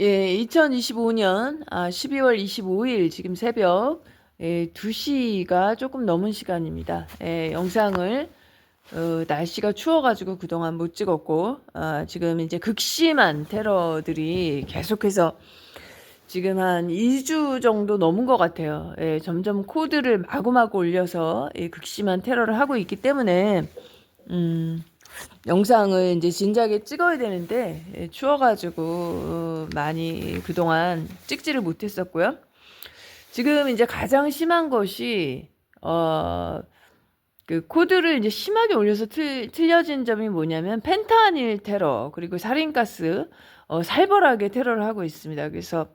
예, 2025년 12월 25일 지금 새벽 2시가 조금 넘은 시간입니다. 영상을 날씨가 추워가지고 그동안 못 찍었고 지금 이제 극심한 테러들이 계속해서 지금 한 2주 정도 넘은 것 같아요. 점점 코드를 마구마구 올려서 극심한 테러를 하고 있기 때문에 영상을 이제 진작에 찍어야 되는데 추워가지고 많이 그동안 찍지를 못했었고요. 지금 이제 가장 심한 것이 그 코드를 이제 심하게 올려서 틀려진 점이 뭐냐면 펜타닐 테러 그리고 살인가스 살벌하게 테러를 하고 있습니다. 그래서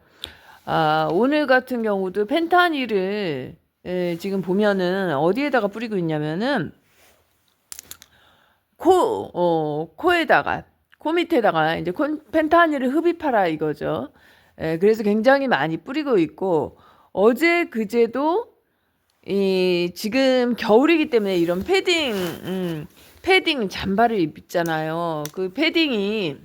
오늘 같은 경우도 펜타닐을 지금 보면은 어디에다가 뿌리고 있냐면은 코에다가, 코 밑에다가 이제 펜타닐을 흡입하라 이거죠. 그래서 굉장히 많이 뿌리고 있고, 어제 그제도 지금 겨울이기 때문에 이런 패딩 잠바를 입잖아요. 그 패딩이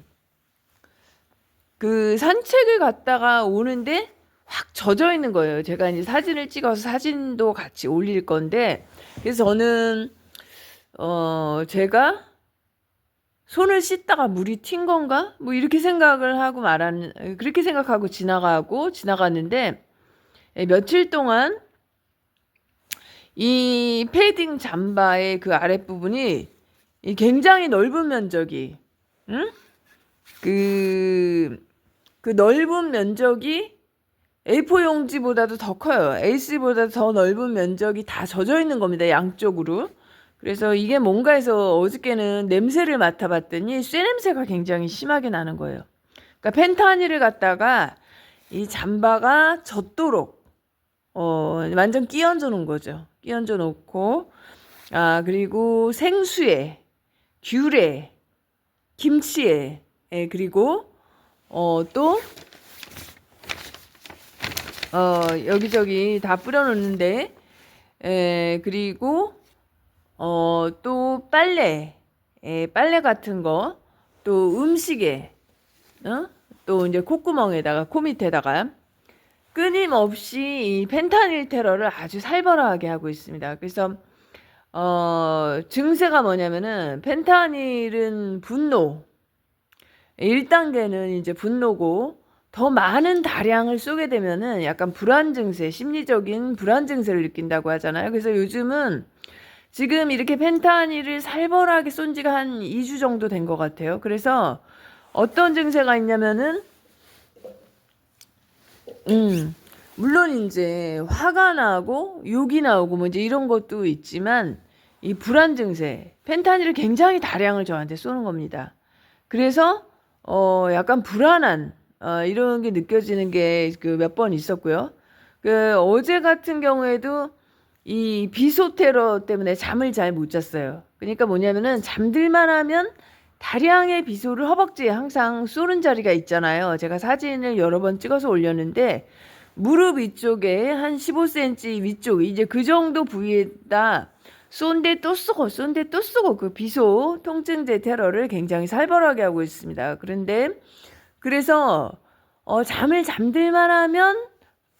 그 산책을 갔다가 오는데 확 젖어 있는 거예요. 제가 이제 사진을 찍어서 사진도 같이 올릴 건데, 그래서 저는 제가 손을 씻다가 물이 튄 건가? 뭐 이렇게 생각을 하고 그렇게 생각하고 지나갔는데, 며칠 동안 이 패딩 잠바의 그 아랫부분이 굉장히 넓은 면적이, 응? 그 넓은 면적이 A4 용지보다도 더 커요. A3보다 더 넓은 면적이 다 젖어 있는 겁니다. 양쪽으로. 그래서 이게 뭔가 해서 어저께는 냄새를 맡아봤더니 쇠 냄새가 굉장히 심하게 나는 거예요. 그러니까 펜타닐을 갖다가 이 잠바가 젖도록 완전 끼얹어 놓은 거죠. 끼얹어 놓고 그리고 생수에, 귤에, 김치에, 그리고 또 여기저기 다 뿌려 놓는데 그리고 또 빨래 같은 거, 또 음식에, 또 이제 콧구멍에다가, 코 밑에다가 끊임없이 이 펜타닐 테러를 아주 살벌하게 하고 있습니다. 그래서 증세가 뭐냐면은 펜타닐은 분노, 1단계는 이제 분노고, 더 많은 다량을 쏘게 되면은 약간 불안 증세, 심리적인 불안 증세를 느낀다고 하잖아요. 그래서 요즘은 지금 이렇게 펜타닐을 살벌하게 쏜 지가 한 2주 정도 된 것 같아요. 그래서 어떤 증세가 있냐면은, 물론 이제 화가 나고 욕이 나오고 뭐 이제 이런 것도 있지만, 이 불안 증세, 펜타닐을 굉장히 다량을 저한테 쏘는 겁니다. 그래서 약간 불안한 이런 게 느껴지는 게 그 몇 번 있었고요. 그 어제 같은 경우에도 이 비소 테러 때문에 잠을 잘 못 잤어요. 그러니까 뭐냐면은 잠들만 하면 다량의 비소를 허벅지에 항상 쏘는 자리가 있잖아요. 제가 사진을 여러 번 찍어서 올렸는데 무릎 위쪽에 한 15cm 위쪽 이제 그 정도 부위에다 쏜데 또 쏘고 그 비소 통증제 테러를 굉장히 살벌하게 하고 있습니다. 그래서 잠들만 하면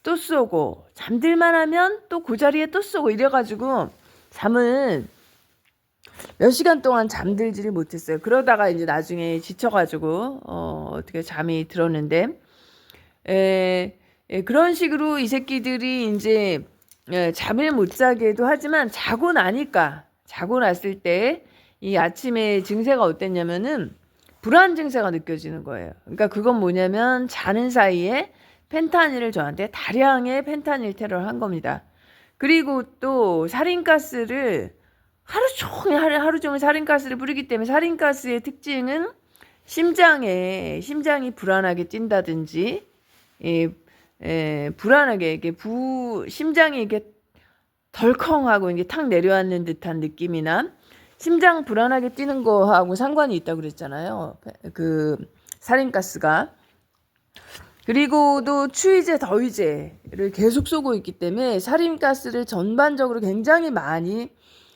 또 쏘고 잠들만 하면 또 그 자리에 또 쏘고 이래가지고 잠을 몇 시간 동안 잠들지를 못했어요. 그러다가 이제 나중에 지쳐가지고 어떻게 잠이 들었는데 그런 식으로 이 새끼들이 이제 잠을 못 자게도 하지만 자고 났을 때 이 아침에 증세가 어땠냐면은 불안 증세가 느껴지는 거예요. 그러니까 그건 뭐냐면 자는 사이에 펜타닐을 저한테 다량의 펜타닐 테러를 한 겁니다. 그리고 또 살인가스를 하루 종일 살인가스를 뿌리기 때문에 살인가스의 특징은 심장이 불안하게 뛴다든지 불안하게 이게 심장이 이게 덜컹하고 이게 탁 내려앉는 듯한 느낌이나 심장 불안하게 뛰는 거하고 상관이 있다고 그랬잖아요. 그 살인가스가. 그리고 또 추위제, 더위제를 계속 쏘고 있기 때문에 살인가스를 전반적으로 굉장히 많이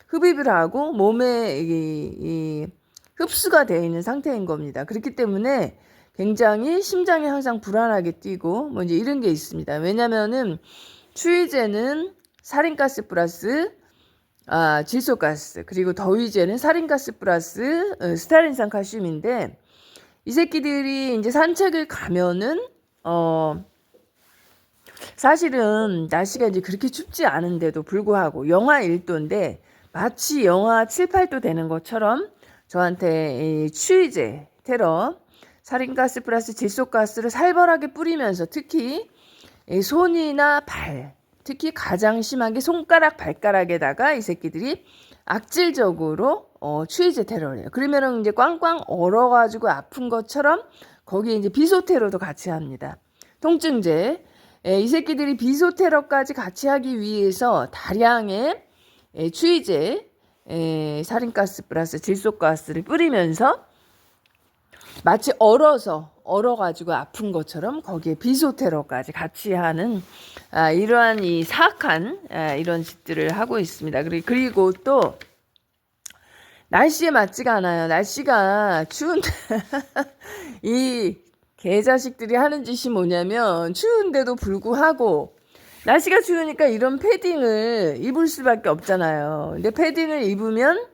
흡입을 하고 몸에 흡수가 되어 있는 상태인 겁니다. 그렇기 때문에 굉장히 심장이 항상 불안하게 뛰고 뭐 이제 이런 게 있습니다. 왜냐면은 추위제는 살인가스 플러스 질소가스, 그리고 더위제는 살인가스 플러스 스타린산 칼슘인데, 이 새끼들이 이제 산책을 가면은 사실은 날씨가 이제 그렇게 춥지 않은데도 불구하고 영하 1도인데 마치 영하 7, 8도 되는 것처럼 저한테 이 추위제 테러, 살인가스 플러스 질소가스를 살벌하게 뿌리면서 특히 이 손이나 발, 특히 가장 심하게 손가락, 발가락에다가 이 새끼들이 악질적으로 추위제 테러를 해요. 그러면은 이제 꽝꽝 얼어가지고 아픈 것처럼 거기에 이제 비소 테러도 같이 합니다. 통증제. 이 새끼들이 비소 테러까지 같이 하기 위해서 다량의 추위제, 살인가스 플러스 질소가스를 뿌리면서 마치 얼어가지고 아픈 것처럼 거기에 비소 테러까지 같이 하는 이러한 이 사악한 이런 짓들을 하고 있습니다. 그리고 또 날씨에 맞지가 않아요. 날씨가 추운데 이 개자식들이 하는 짓이 뭐냐면 추운데도 불구하고 날씨가 추우니까 이런 패딩을 입을 수밖에 없잖아요. 근데 패딩을 입으면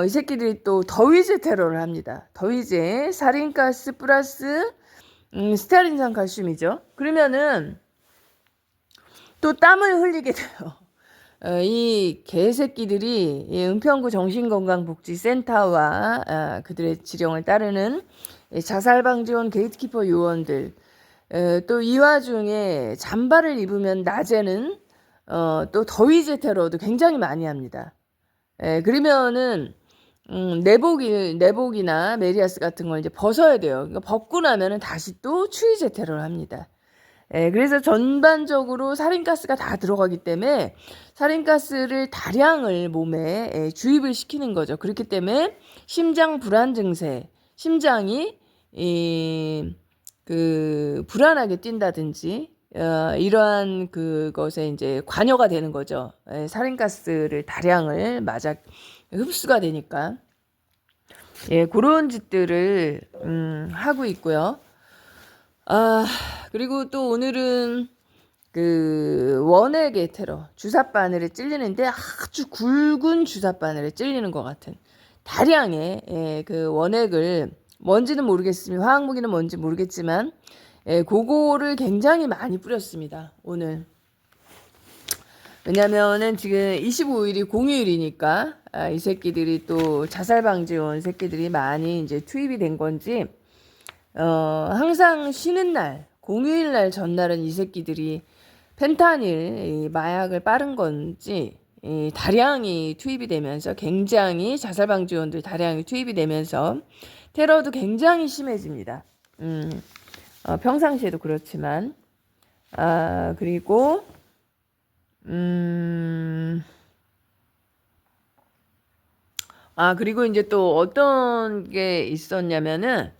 이 새끼들이 또 더위제 테러를 합니다. 더위제, 살인가스 플러스 스타린산 칼슘이죠. 그러면은 또 땀을 흘리게 돼요. 이 개새끼들이 이 은평구 정신건강복지센터와 그들의 지령을 따르는 자살방지원 게이트키퍼 요원들, 또 이 와중에 잠바를 입으면 낮에는 또 더위제 테러도 굉장히 많이 합니다. 그러면은 내복이나 메리아스 같은 걸 이제 벗어야 돼요. 그러니까 벗고 나면은 다시 또 추위제 테러를 합니다. 그래서 전반적으로 살인가스가 다 들어가기 때문에 살인가스를 다량을 몸에 주입을 시키는 거죠. 그렇기 때문에 심장 불안 증세, 심장이 불안하게 뛴다든지 이러한 그것에 이제 관여가 되는 거죠. 살인가스를 다량을 맞아 흡수가 되니까. 그런 짓들을 하고 있고요. 그리고 또 오늘은 원액의 테러, 주사바늘에 찔리는데 아주 굵은 주사바늘에 찔리는 것 같은 다량의 그 원액을, 뭔지는 모르겠습니다. 화학무기는 뭔지 모르겠지만 그거를 굉장히 많이 뿌렸습니다. 오늘. 왜냐면은 지금 25일이 공휴일이니까 이 새끼들이 또 자살방지원 새끼들이 많이 이제 투입이 된 건지 항상 쉬는 날, 공휴일 날 전날은 이 새끼들이 펜타닐 마약을 빠른 건지 다량이 투입이 되면서, 굉장히 자살방지원들 다량이 투입이 되면서 테러도 굉장히 심해집니다. 평상시에도 그렇지만 그리고 그리고 이제 또 어떤 게 있었냐면은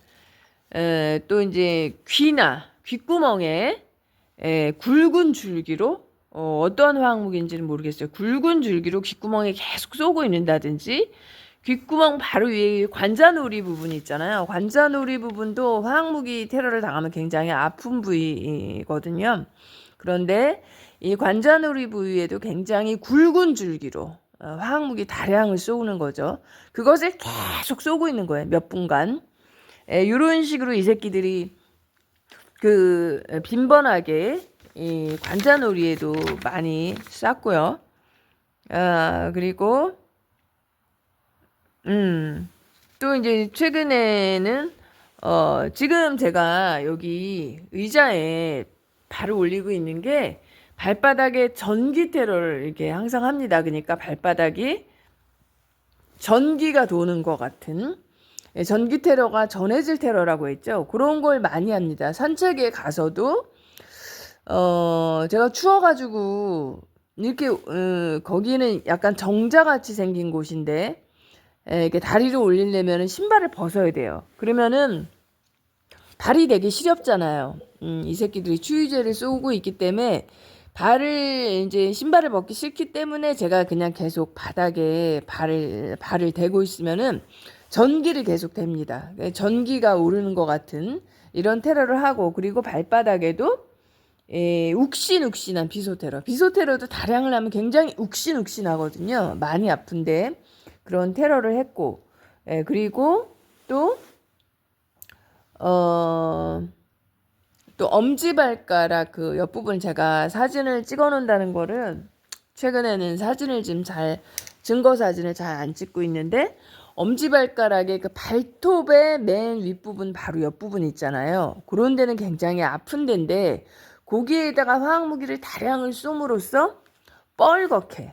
또 이제 귀나 귓구멍에 굵은 줄기로 어떠한 화학무기인지는 모르겠어요. 굵은 줄기로 귓구멍에 계속 쏘고 있는다든지, 귓구멍 바로 위에 관자놀이 부분이 있잖아요. 관자놀이 부분도 화학무기 테러를 당하면 굉장히 아픈 부위거든요. 그런데 이 관자놀이 부위에도 굉장히 굵은 줄기로 화학무기 다량을 쏘는 거죠. 그것을 계속 쏘고 있는 거예요. 몇 분간. 이런 식으로 이 새끼들이 빈번하게 이 관자놀이에도 많이 쐈고요. 그리고 또 이제 최근에는 지금 제가 여기 의자에 발을 올리고 있는 게 발바닥에 전기 테러를 이렇게 항상 합니다. 그러니까 발바닥이 전기가 도는 것 같은, 전기 테러가 전해질 테러라고 했죠. 그런 걸 많이 합니다. 산책에 가서도 제가 추워가지고 이렇게 거기는 약간 정자같이 생긴 곳인데 이렇게 다리를 올리려면 신발을 벗어야 돼요. 그러면은 발이 되게 시렵잖아요. 이 새끼들이 추위제를 쏘고 있기 때문에 신발을 벗기 싫기 때문에 제가 그냥 계속 바닥에 발을 대고 있으면은 전기를 계속 댑니다. 전기가 오르는 것 같은 이런 테러를 하고, 그리고 발바닥에도 욱신욱신한 비소 테러. 비소 테러도 다량을 하면 굉장히 욱신욱신하거든요. 많이 아픈데 그런 테러를 했고, 그리고 또 또 엄지발가락 그 옆부분 제가 사진을 찍어 놓는다는 거를 최근에는 사진을 좀 증거 사진을 잘 안 찍고 있는데, 엄지발가락의 그 발톱의 맨 윗부분 바로 옆부분 있잖아요. 그런 데는 굉장히 아픈 데인데 거기에다가 화학무기를 다량을 쏘므로써 뻘겋게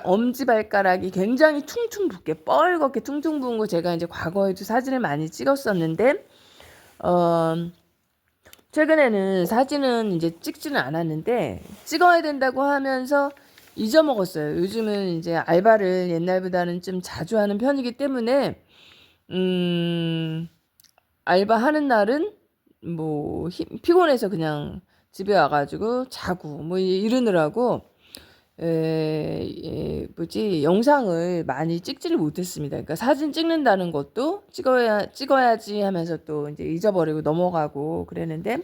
엄지발가락이 굉장히 퉁퉁 붓게 뻘겋게 퉁퉁 부은 거 제가 이제 과거에도 사진을 많이 찍었었는데, 최근에는 사진은 이제 찍지는 않았는데 찍어야 된다고 하면서 잊어먹었어요. 요즘은 이제 알바를 옛날보다는 좀 자주 하는 편이기 때문에 알바하는 날은 뭐 피곤해서 그냥 집에 와가지고 자고 뭐 이러느라고 영상을 많이 찍지를 못했습니다. 그러니까 사진 찍는다는 것도 찍어야지 하면서 또 이제 잊어버리고 넘어가고 그랬는데,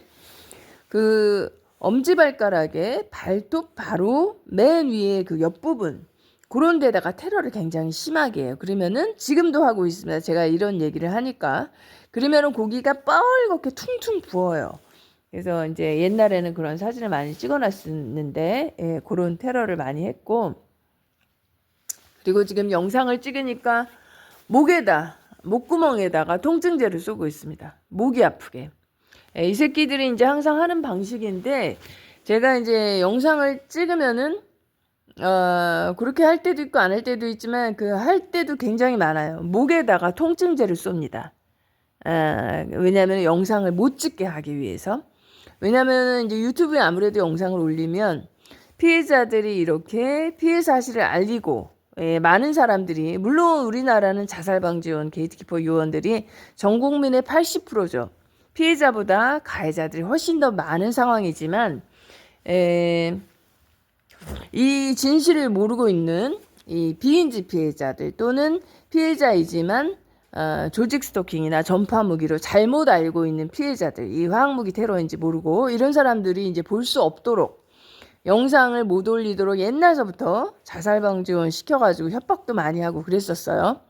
그 엄지발가락의 발톱 바로 맨 위에 그 옆부분 그런 데다가 테러를 굉장히 심하게 해요. 그러면은 지금도 하고 있습니다. 제가 이런 얘기를 하니까. 그러면은 고기가 뻘겋게 퉁퉁 부어요. 그래서 이제 옛날에는 그런 사진을 많이 찍어놨었는데, 그런 테러를 많이 했고, 그리고 지금 영상을 찍으니까 목구멍에다가 통증제를 쏘고 있습니다. 목이 아프게. 이 새끼들이 이제 항상 하는 방식인데, 제가 이제 영상을 찍으면은 그렇게 할 때도 있고 안 할 때도 있지만 그 할 때도 굉장히 많아요. 목에다가 통증제를 쏩니다. 왜냐하면 영상을 못 찍게 하기 위해서. 왜냐하면 이제 유튜브에 아무래도 영상을 올리면 피해자들이 이렇게 피해 사실을 알리고, 많은 사람들이, 물론 우리나라는 자살방지원 게이트키퍼 요원들이 전 국민의 80%죠. 피해자보다 가해자들이 훨씬 더 많은 상황이지만, 이 진실을 모르고 있는 이 비인지 피해자들 또는 피해자이지만 조직 스토킹이나 전파 무기로 잘못 알고 있는 피해자들, 이 화학무기 테러인지 모르고 이런 사람들이 이제 볼 수 없도록 영상을 못 올리도록 옛날서부터 자살방지원 시켜가지고 협박도 많이 하고 그랬었어요.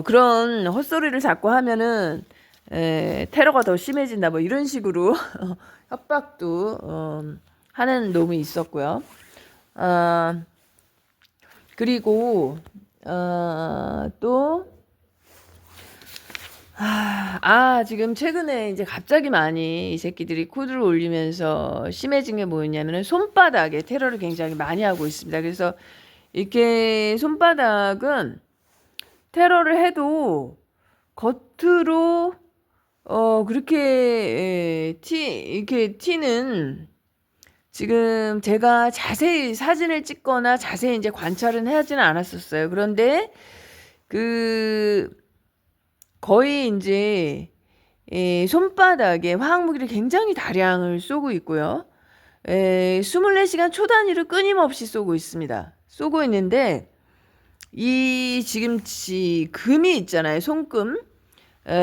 그런 헛소리를 자꾸 하면은 테러가 더 심해진다 뭐 이런 식으로 협박도 하는 놈이 있었고요. 그리고 또 지금 최근에 이제 갑자기 많이 이 새끼들이 코드를 올리면서 심해진 게 뭐였냐면은 손바닥에 테러를 굉장히 많이 하고 있습니다. 그래서 이렇게 손바닥은 테러를 해도 겉으로 그렇게 이렇게 티는, 지금 제가 자세히 사진을 찍거나 자세히 이제 관찰은 하지는 않았었어요. 그런데 거의 이제 손바닥에 화학무기를 굉장히 다량을 쏘고 있고요. 24시간 초 단위로 끊임없이 쏘고 있습니다. 쏘고 있는데 이 지금 금이 있잖아요. 손금.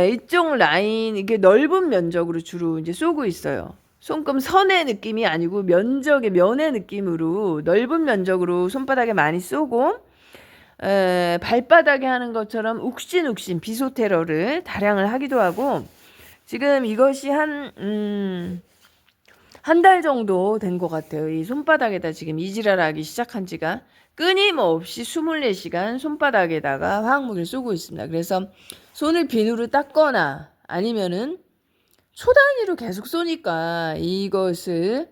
이쪽 라인, 이게 넓은 면적으로 주로 이제 쏘고 있어요. 손금 선의 느낌이 아니고 면의 느낌으로 넓은 면적으로 손바닥에 많이 쏘고, 발바닥에 하는 것처럼 욱신욱신 비소 테러를 다량을 하기도 하고, 지금 이것이 한 달 정도 된 것 같아요. 이 손바닥에다 지금 이지랄 하기 시작한 지가 끊임없이 24시간 손바닥에다가 화학무기를 쏘고 있습니다. 그래서 손을 비누로 닦거나 아니면은 초단위로 계속 쏘니까 이것을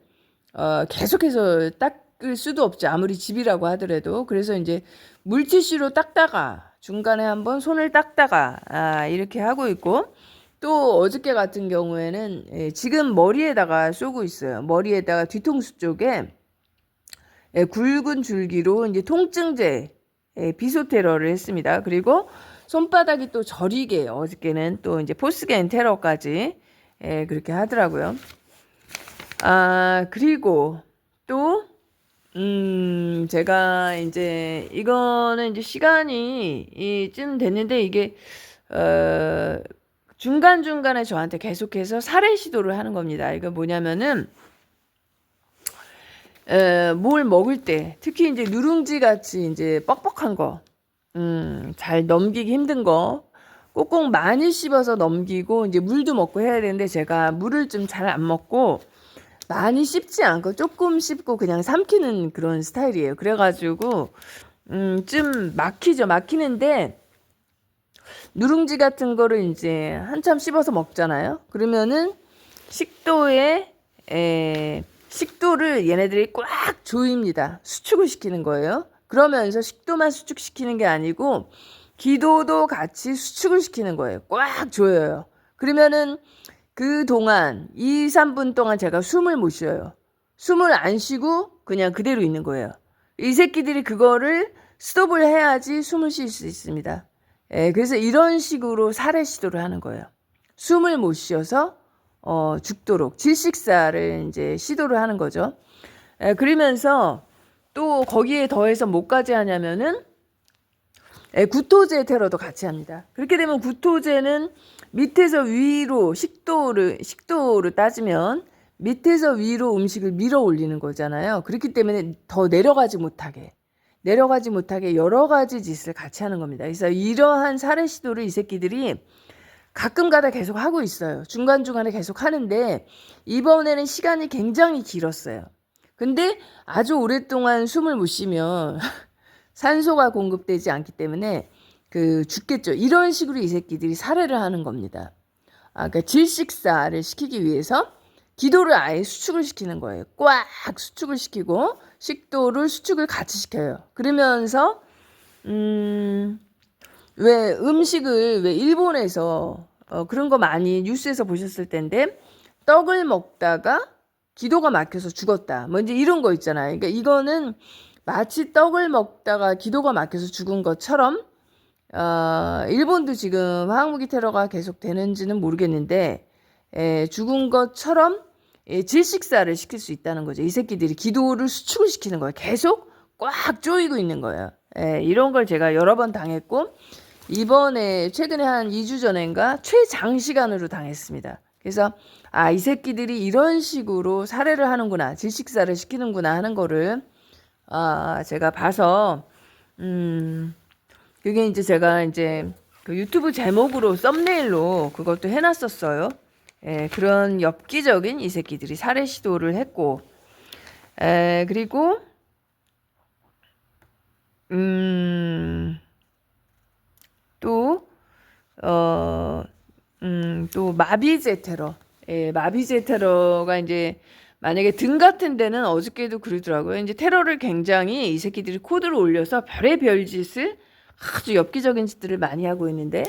계속해서 닦을 수도 없죠. 아무리 집이라고 하더라도. 그래서 이제 물티슈로 닦다가 중간에 한번 손을 닦다가 이렇게 하고 있고, 또 어저께 같은 경우에는 지금 머리에다가 쏘고 있어요. 머리에다가 뒤통수 쪽에 굵은 줄기로 이제 통증제 비소 테러를 했습니다. 그리고 손바닥이 또 저리게 어저께는 또 이제 포스게인 테러까지 그렇게 하더라고요. 그리고 또 제가 이제 이거는 이제 시간이 좀 됐는데 이게 어, 중간중간에 저한테 계속해서 살해 시도를 하는 겁니다. 이거 뭐냐면은 뭘 먹을 때 특히 이제 누룽지 같이 이제 뻑뻑한 거, 잘 넘기기 힘든 거 꼭꼭 많이 씹어서 넘기고 이제 물도 먹고 해야 되는데 제가 물을 좀 잘 안 먹고 많이 씹지 않고 조금 씹고 그냥 삼키는 그런 스타일이에요. 그래가지고 좀 막히죠. 막히는데 누룽지 같은 거를 이제 한참 씹어서 먹잖아요. 그러면은 식도에 식도를 얘네들이 꽉 조입니다. 수축을 시키는 거예요. 그러면서 식도만 수축시키는 게 아니고 기도도 같이 수축을 시키는 거예요. 꽉 조여요. 그러면은 그동안 2, 3분 동안 제가 숨을 못 쉬어요. 숨을 안 쉬고 그냥 그대로 있는 거예요. 이 새끼들이 그거를 스톱을 해야지 숨을 쉴 수 있습니다. 그래서 이런 식으로 살해 시도를 하는 거예요. 숨을 못 쉬어서 죽도록 질식사를 이제 시도를 하는 거죠. 그러면서 또 거기에 더해서 뭐까지 하냐면은 구토제 테러도 같이 합니다. 그렇게 되면 구토제는 밑에서 위로 식도를 따지면 밑에서 위로 음식을 밀어 올리는 거잖아요. 그렇기 때문에 더 내려가지 못하게 여러 가지 짓을 같이 하는 겁니다. 그래서 이러한 살해 시도를 이 새끼들이 가끔 가다 계속 하고 있어요. 중간중간에 계속 하는데 이번에는 시간이 굉장히 길었어요. 근데 아주 오랫동안 숨을 못 쉬면 산소가 공급되지 않기 때문에 죽겠죠. 이런 식으로 이 새끼들이 살해를 하는 겁니다. 그러니까 질식사를 시키기 위해서 기도를 아예 수축을 시키는 거예요. 꽉 수축을 시키고 식도를 수축을 같이 시켜요. 그러면서 왜 음식을 왜 일본에서 그런 거 많이 뉴스에서 보셨을 텐데 떡을 먹다가 기도가 막혀서 죽었다. 뭐 이제 이런 거 있잖아요. 그러니까 이거는 마치 떡을 먹다가 기도가 막혀서 죽은 것처럼 일본도 지금 화학무기 테러가 계속 되는지는 모르겠는데 죽은 것처럼 질식사를 시킬 수 있다는 거죠. 이 새끼들이 기도를 수축을 시키는 거예요. 계속 꽉 조이고 있는 거예요. 이런 걸 제가 여러 번 당했고 이번에 최근에 한 2주 전인가 최장시간으로 당했습니다. 그래서 이 새끼들이 이런 식으로 살해를 하는구나, 질식사를 시키는구나 하는 거를 제가 봐서 그게 이제 제가 이제 그 유튜브 제목으로 썸네일로 그것도 해놨었어요. 그런 엽기적인 이 새끼들이 살해 시도를 했고, 그리고 또 또 마비제 테러. 마비제 테러가 이제 만약에 등 같은 데는 어저께도 그러더라고요. 이제 테러를 굉장히 이 새끼들이 코드를 올려서 별의별 짓을 아주 엽기적인 짓들을 많이 하고 있는데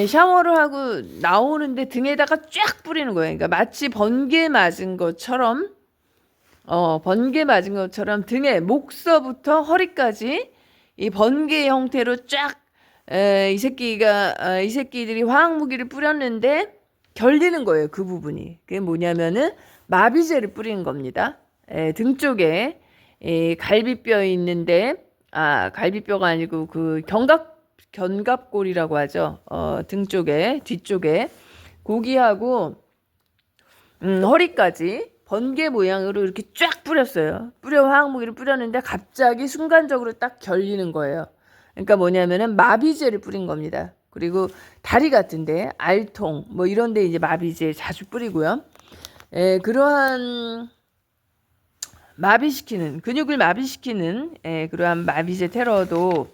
샤워를 하고 나오는데 등에다가 쫙 뿌리는 거예요. 그러니까 마치 번개 맞은 것처럼 등에 목서부터 허리까지 이 번개 형태로 쫙 이 새끼들이 화학무기를 뿌렸는데 결리는 거예요. 그 부분이. 그게 뭐냐면은 마비제를 뿌리는 겁니다. 등 쪽에 갈비뼈 있는데 갈비뼈가 아니고 그 견갑골이라고 하죠. 등 쪽에 뒤쪽에 고기하고 허리까지 번개 모양으로 이렇게 쫙 뿌렸어요. 화학무기를 뿌렸는데 갑자기 순간적으로 딱 결리는 거예요. 그러니까 뭐냐면은 마비제를 뿌린 겁니다. 그리고 다리 같은데 알통 뭐 이런데 이제 마비제 자주 뿌리고요. 그러한 근육을 마비시키는 그러한 마비제 테러도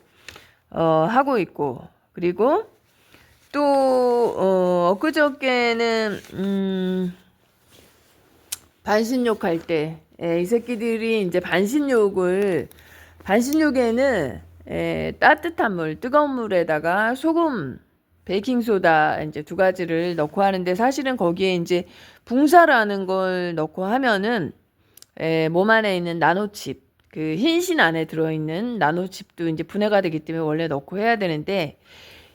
하고 있고, 그리고 또 엊그저께는 반신욕 할 때 이 새끼들이 이제 반신욕에는 따뜻한 물, 뜨거운 물에다가 소금, 베이킹소다 이제 2가지를 넣고 하는데 사실은 거기에 이제 붕사라는 걸 넣고 하면은 몸 안에 있는 나노칩, 그 흰신 안에 들어있는 나노칩도 이제 분해가 되기 때문에 원래 넣고 해야 되는데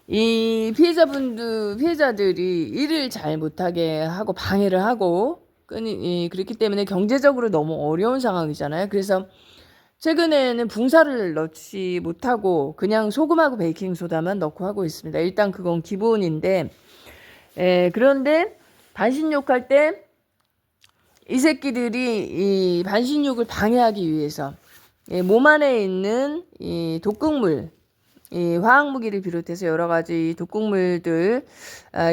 이 피해자들이 일을 잘 못하게 하고 방해를 하고 그렇기 때문에 경제적으로 너무 어려운 상황이잖아요. 그래서 최근에는 붕사를 넣지 못하고 그냥 소금하고 베이킹소다만 넣고 하고 있습니다. 일단 그건 기본인데, 그런데 반신욕할 때 이 새끼들이 이 반신욕을 방해하기 위해서 몸 안에 있는 이 독극물, 이 화학무기를 비롯해서 여러 가지 독극물들,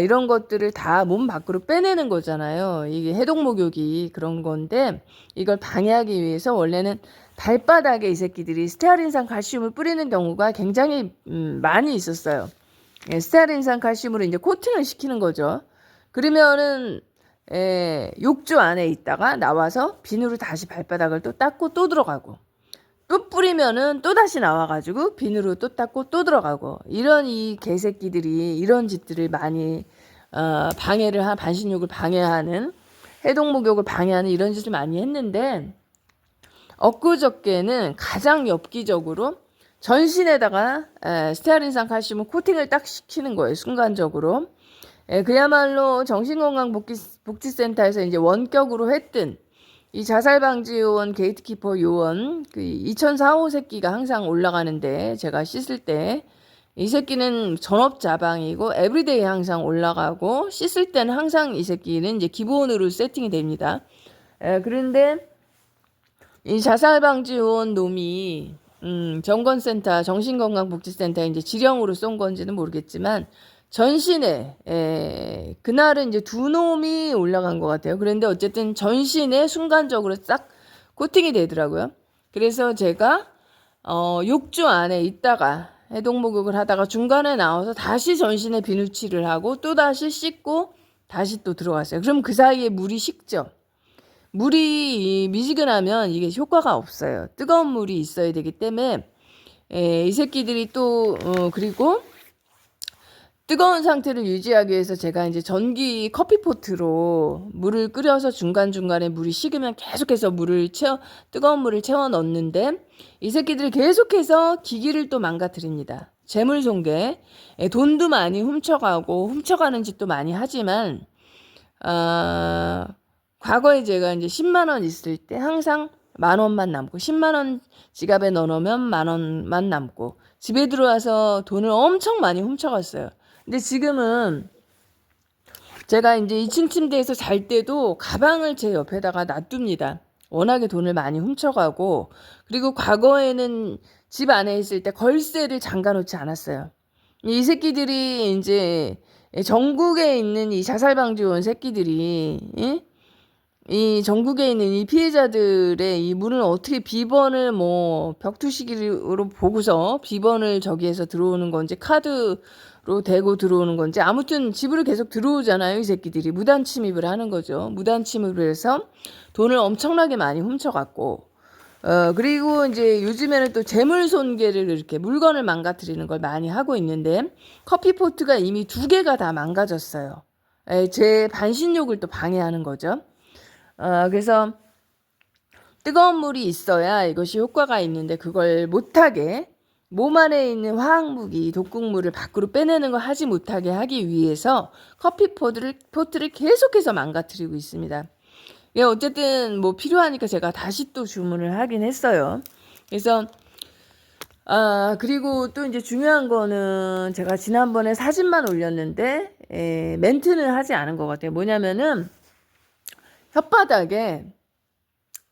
이런 것들을 다 몸 밖으로 빼내는 거잖아요. 이게 해독목욕이 그런 건데, 이걸 방해하기 위해서 원래는 발바닥에 이 새끼들이 스테아린산 칼슘을 뿌리는 경우가 굉장히 많이 있었어요. 스테아린산 칼슘으로 이제 코팅을 시키는 거죠. 그러면은 욕조 안에 있다가 나와서 비누로 다시 발바닥을 또 닦고 또 들어가고, 또 뿌리면은 또 다시 나와가지고 비누로 또 닦고 또 들어가고, 이런 이 개새끼들이 이런 짓들을 많이 반신욕을 방해하는, 해독목욕을 방해하는 이런 짓을 많이 했는데, 엊그저께는 가장 엽기적으로 전신에다가 스테아린산 칼슘을 코팅을 딱 시키는 거예요. 순간적으로. 그야말로 정신건강복지센터에서 이제 원격으로 했던 이 자살방지 요원, 게이트키퍼 요원, 그 2004호 새끼가 항상 올라가는데, 제가 씻을 때 이 새끼는 전업자방이고 에브리데이 항상 올라가고, 씻을 때는 항상 이 새끼는 이제 기본으로 세팅이 됩니다. 그런데 이 자살방지 요원 놈이 정건센터, 정신건강복지센터에 이제 지령으로 쏜 건지는 모르겠지만, 전신에, 그날은 이제 두 놈이 올라간 것 같아요. 그런데 어쨌든 전신에 순간적으로 싹 코팅이 되더라고요. 그래서 제가, 욕조 안에 있다가 해독목욕을 하다가 중간에 나와서 다시 전신에 비누칠을 하고 또 다시 씻고 다시 또 들어갔어요. 그럼 그 사이에 물이 식죠. 물이 미지근하면 이게 효과가 없어요. 뜨거운 물이 있어야 되기 때문에, 이 새끼들이 또, 그리고 뜨거운 상태를 유지하기 위해서 제가 이제 전기 커피포트로 물을 끓여서 중간중간에 물이 식으면 계속해서 뜨거운 물을 채워 넣는데, 이 새끼들이 계속해서 기기를 또 망가뜨립니다. 재물손괴. 돈도 많이 훔쳐가고, 훔쳐가는 짓도 많이 하지만, 과거에 제가 이제 10만원 있을 때 항상 10,000원만 남고, 10만원 지갑에 넣어놓으면 10,000원만 남고, 집에 들어와서 돈을 엄청 많이 훔쳐갔어요. 근데 지금은 제가 이제 2층 침대에서 잘 때도 가방을 제 옆에다가 놔둡니다. 워낙에 돈을 많이 훔쳐가고, 그리고 과거에는 집 안에 있을 때 걸쇠를 잠가 놓지 않았어요. 이 새끼들이 이제 전국에 있는 이 자살방지원 새끼들이, 이 전국에 있는 이 피해자들의 이 문을 어떻게 비번을 벽투시기로 보고서 비번을 저기에서 들어오는 건지 카드로 대고 들어오는 건지, 아무튼 집으로 계속 들어오잖아요. 이 새끼들이 무단 침입을 하는 거죠. 무단 침입을 해서 돈을 엄청나게 많이 훔쳐갔고, 그리고 이제 요즘에는 또 재물손괴를 이렇게 물건을 망가뜨리는 걸 많이 하고 있는데, 커피포트가 이미 2개가 다 망가졌어요. 제 반신욕을 또 방해하는 거죠. 그래서 뜨거운 물이 있어야 이것이 효과가 있는데, 그걸 못하게 몸 안에 있는 화학무기, 독극물을 밖으로 빼내는 걸 하지 못하게 하기 위해서 커피포트를 계속해서 망가뜨리고 있습니다. 어쨌든 필요하니까 제가 다시 또 주문을 하긴 했어요. 그래서 그리고 또 이제 중요한 거는, 제가 지난번에 사진만 올렸는데 멘트는 하지 않은 것 같아요. 뭐냐면은 혓바닥에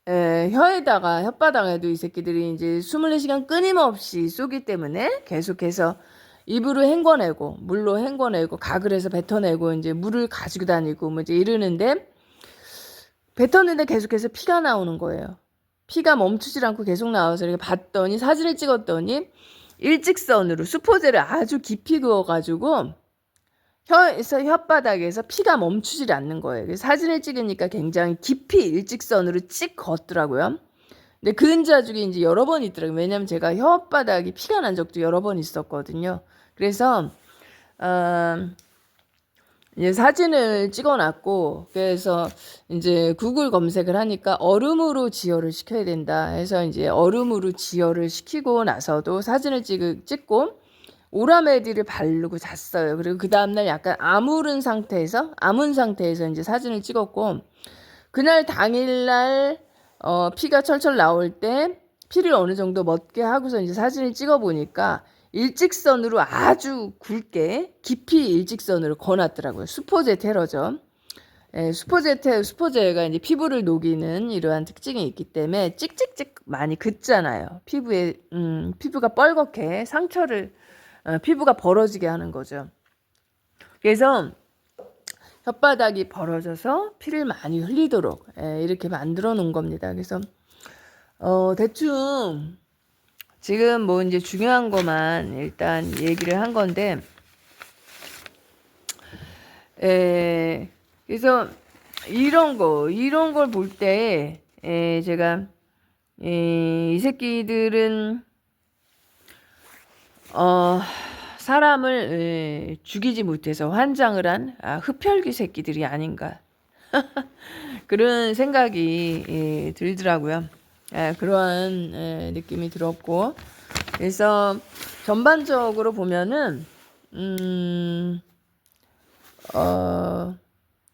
혓바닥에도 이 새끼들이 이제 24시간 끊임없이 쏘기 때문에 계속해서 입으로 헹궈내고, 물로 헹궈내고, 가글 해서 뱉어내고, 이제 물을 가지고 다니고 이제 이러는데, 뱉었는데 계속해서 피가 나오는 거예요. 피가 멈추질 않고 계속 나와서 이렇게 봤더니, 사진을 찍었더니 일직선으로 수포제를 아주 깊이 그어가지고 혓바닥에서 피가 멈추질 않는 거예요. 사진을 찍으니까 굉장히 깊이 일직선으로 찍 걷더라고요. 근데 그 흔자죽이 이제 여러 번 있더라고요. 왜냐면 제가 혓바닥이 피가 난 적도 여러 번 있었거든요. 그래서 이제 사진을 찍어놨고, 그래서 이제 구글 검색을 하니까 얼음으로 지혈을 시켜야 된다 해서 이제 얼음으로 지혈을 시키고 나서도 사진을 찍고 오라메디를 바르고 잤어요. 그리고 그 다음날 약간 암은 상태에서 이제 사진을 찍었고, 그날 당일날 피가 철철 나올 때 피를 어느 정도 멎게 하고서 이제 사진을 찍어 보니까 일직선으로 아주 굵게 깊이 일직선으로 그어놨더라고요. 수포제 테러죠. 수포제가 이제 피부를 녹이는 이러한 특징이 있기 때문에 찍찍찍 많이 긋잖아요. 피부가 뻘겋게 피부가 벌어지게 하는 거죠. 그래서 혓바닥이 벌어져서 피를 많이 흘리도록 이렇게 만들어 놓은 겁니다. 그래서 대충 지금 뭐 이제 중요한 것만 일단 얘기를 한 건데, 그래서 이런 걸 볼 때 제가 이 새끼들은 사람을 죽이지 못해서 환장을 한 흡혈귀 새끼들이 아닌가 그런 생각이 들더라고요. 그러한 느낌이 들었고, 그래서 전반적으로 보면은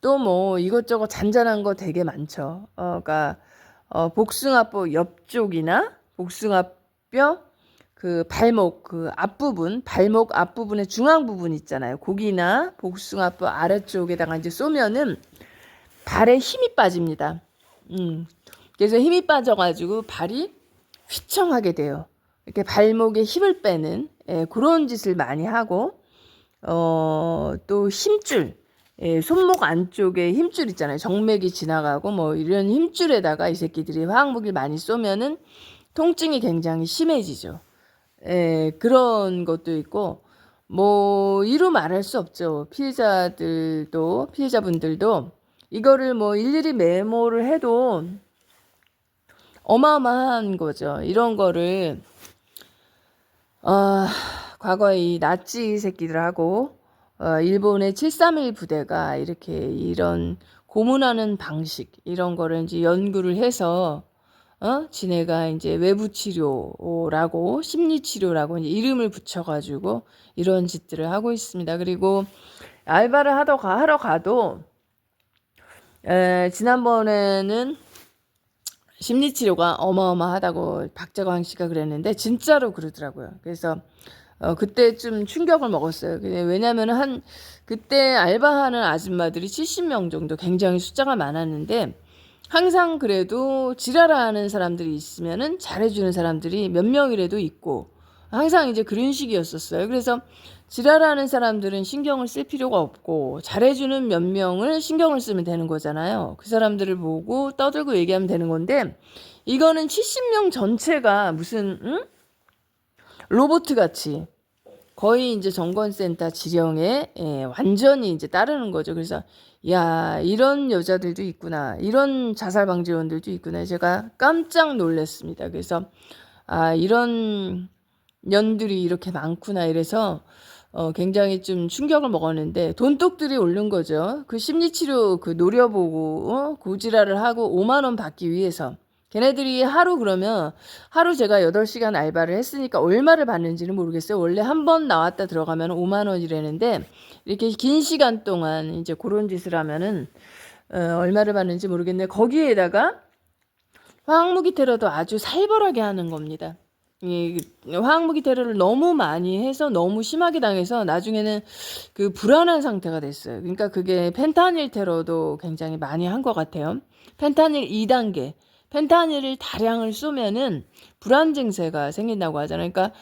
또 뭐 이것저것 잔잔한 거 되게 많죠. 그러니까 복숭아뼈 옆쪽이나 복숭아뼈 그 발목 그 앞부분, 발목 앞부분의 중앙 부분 있잖아요. 고기나 복숭아뼈 아래쪽에다가 이제 쏘면은 발에 힘이 빠집니다. 그래서 힘이 빠져가지고 발이 휘청하게 돼요. 이렇게 발목에 힘을 빼는 그런 짓을 많이 하고, 또 힘줄, 손목 안쪽에 힘줄 있잖아요. 정맥이 지나가고 뭐 이런 힘줄에다가 이 새끼들이 화학무기를 많이 쏘면은 통증이 굉장히 심해지죠. 그런 것도 있고, 뭐 이루 말할 수 없죠. 피해자분들도 이거를 뭐 일일이 메모를 해도 어마어마한 거죠. 이런 거를 과거에 이 나치 새끼들하고 일본의 731 부대가 이렇게 이런 고문하는 방식 이런 거를 이제 연구를 해서 지네가 이제 외부 치료라고 심리 치료라고 이제 이름을 붙여가지고 이런 짓들을 하고 있습니다. 그리고 알바를 하러 가도 지난번에는 심리치료가 어마어마하다고 박재광 씨가 그랬는데 진짜로 그러더라고요. 그래서 그때 좀 충격을 먹었어요. 왜냐하면 그때 알바하는 아줌마들이 70명 정도 굉장히 숫자가 많았는데, 항상 그래도 지랄하는 사람들이 있으면은 잘해주는 사람들이 몇 명이라도 있고, 항상 이제 그런 식이었었어요. 그래서 지랄하는 사람들은 신경을 쓸 필요가 없고 잘해주는 몇 명을 신경을 쓰면 되는 거잖아요. 그 사람들을 보고 떠들고 얘기하면 되는 건데, 이거는 70명 전체가 무슨 로봇 같이 거의 이제 정권센터 지령에 완전히 이제 따르는 거죠. 그래서 야, 이런 여자들도 있구나, 이런 자살 방지원들도 있구나, 제가 깜짝 놀랐습니다. 그래서 이런 년들이 이렇게 많구나 이래서 굉장히 좀 충격을 먹었는데, 돈독들이 오른 거죠. 그 심리치료 그 노려보고 고지랄을 하고 5만 원 받기 위해서. 걔네들이 그러면 하루 제가 8시간 알바를 했으니까 얼마를 받는지는 모르겠어요. 원래 한 번 나왔다 들어가면 5만 원이라는데, 이렇게 긴 시간 동안 이제 그런 짓을 하면은 얼마를 받는지 모르겠는데, 거기에다가 화학무기 테러도 아주 살벌하게 하는 겁니다. 이 화학무기 테러를 너무 많이 해서 너무 심하게 당해서 나중에는 그 불안한 상태가 됐어요. 그러니까 그게 펜타닐 테러도 굉장히 많이 한 것 같아요. 펜타닐 2단계. 펜타닐을 다량을 쏘면은 불안 증세가 생긴다고 하잖아요. 그러니까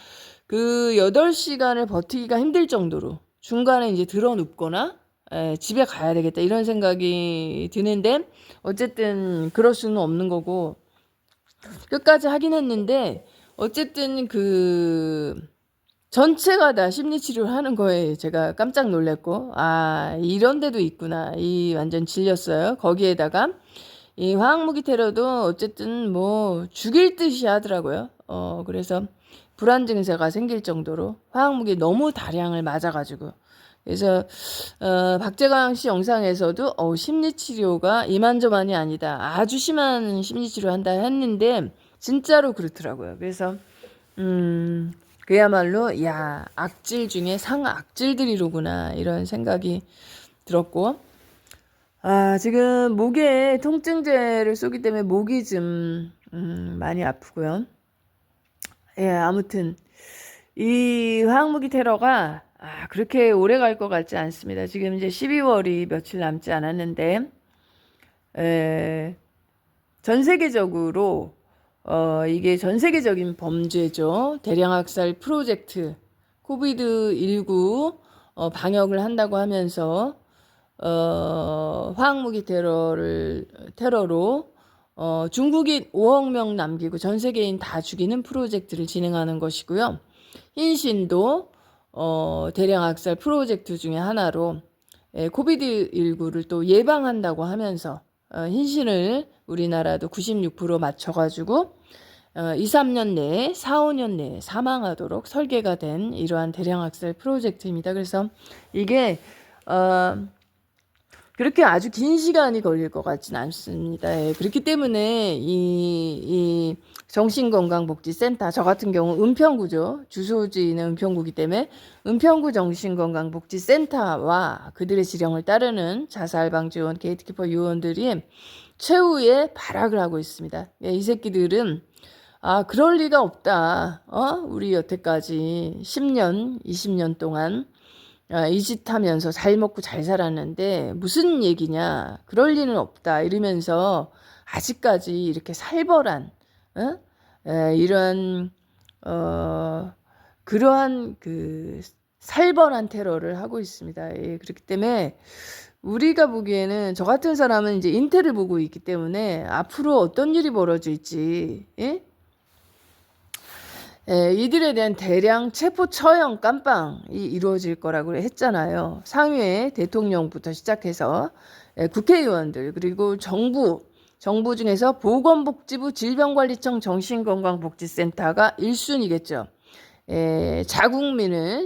그 8시간을 버티기가 힘들 정도로 중간에 이제 들어 눕거나 집에 가야 되겠다 이런 생각이 드는데, 어쨌든 그럴 수는 없는 거고 끝까지 하긴 했는데, 어쨌든 그 전체가 다 심리치료를 하는 거에 제가 깜짝 놀랐고, 이런 데도 있구나, 이 완전 질렸어요. 거기에다가 이 화학무기 테러도 어쨌든 뭐 죽일 듯이 하더라고요. 그래서 불안 증세가 생길 정도로 화학무기 너무 다량을 맞아가지고. 그래서 박재광 씨 영상에서도 심리치료가 이만저만이 아니다, 아주 심한 심리치료 한다 했는데 진짜로 그렇더라고요. 그래서 그야말로 야, 악질 중에 상악질들이로구나 이런 생각이 들었고, 지금 목에 통증제를 쏘기 때문에 목이 좀 많이 아프고요. 예, 아무튼 이 화학무기 테러가 그렇게 오래 갈 것 같지 않습니다. 지금 이제 12월이 며칠 남지 않았는데 전 세계적으로 이게 전 세계적인 범죄죠. 대량학살 프로젝트 코비드19 방역을 한다고 하면서 화학무기 테러로 중국인 5억 명 남기고 전 세계인 다 죽이는 프로젝트를 진행하는 것이고요. 힌신도 대량학살 프로젝트 중에 하나로 코비드19를 또 예방한다고 하면서 힌신을 우리나라도 96% 맞춰가지고 2, 3년 내에 4, 5년 내에 사망하도록 설계가 된 이러한 대량학살 프로젝트입니다. 그래서 이게 그렇게 아주 긴 시간이 걸릴 것 같지는 않습니다. 예, 그렇기 때문에 이 정신건강복지센터, 저 같은 경우 은평구죠. 주소지는 은평구이기 때문에 은평구 정신건강복지센터와 그들의 지령을 따르는 자살방지원 게이트키퍼 요원들이 최후의 발악을 하고 있습니다. 예, 이 새끼들은 그럴 리가 없다. 우리 여태까지 10년, 20년 동안 이 짓 하면서 잘 먹고 잘 살았는데 무슨 얘기냐, 그럴 리는 없다 이러면서 아직까지 이렇게 살벌한 이런 그러한 그 살벌한 테러를 하고 있습니다. 예, 그렇기 때문에 우리가 보기에는 저 같은 사람은 이제 인텔을 보고 있기 때문에 앞으로 어떤 일이 벌어질지, 예? 이들에 대한 대량 체포 처형 깜빵이 이루어질 거라고 했잖아요. 상위의 대통령부터 시작해서 국회의원들 그리고 정부 중에서 보건복지부 질병관리청 정신건강복지센터가 1순위겠죠.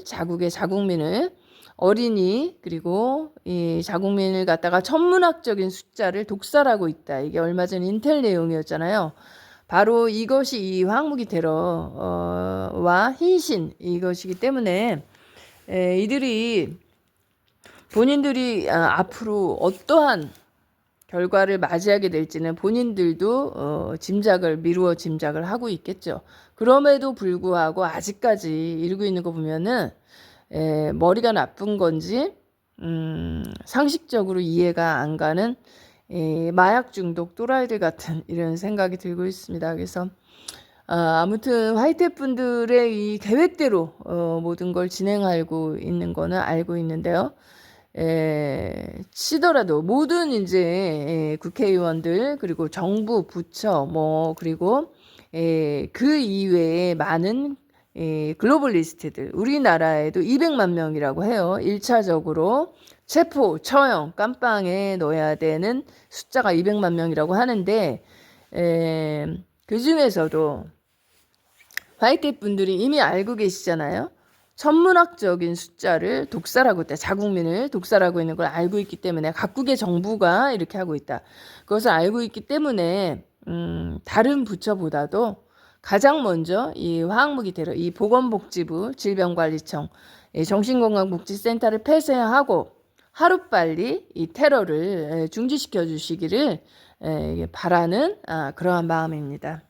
자국의 자국민을 어린이 그리고 이 자국민을 갖다가 천문학적인 숫자를 독살하고 있다. 이게 얼마 전 인텔 내용이었잖아요. 바로 이것이 이 화학무기 테러와 힌신 이것이기 때문에 이들이 본인들이 앞으로 어떠한 결과를 맞이하게 될지는 본인들도 미루어 짐작을 하고 있겠죠. 그럼에도 불구하고 아직까지 이러고 있는 거 보면은 머리가 나쁜 건지 상식적으로 이해가 안 가는 마약 중독 또라이들 같은 이런 생각이 들고 있습니다. 그래서 아무튼 화이트 분들의 이 계획대로 모든 걸 진행하고 있는 거는 알고 있는데요. 치더라도 모든 이제 국회의원들 그리고 정부 부처 그리고 그 이외에 많은 글로벌리스트들 우리나라에도 200만 명이라고 해요. 1차적으로 체포, 처형, 깜빵에 넣어야 되는 숫자가 200만 명이라고 하는데 그 중에서도 화이트 분들이 이미 알고 계시잖아요. 천문학적인 숫자를 독살하고 있다. 자국민을 독살하고 있는 걸 알고 있기 때문에 각국의 정부가 이렇게 하고 있다. 그것을 알고 있기 때문에 다른 부처보다도 가장 먼저 이 화학무기 테러, 이 보건복지부 질병관리청 정신건강복지센터를 폐쇄하고 하루빨리 이 테러를 중지시켜 주시기를 바라는 그러한 마음입니다.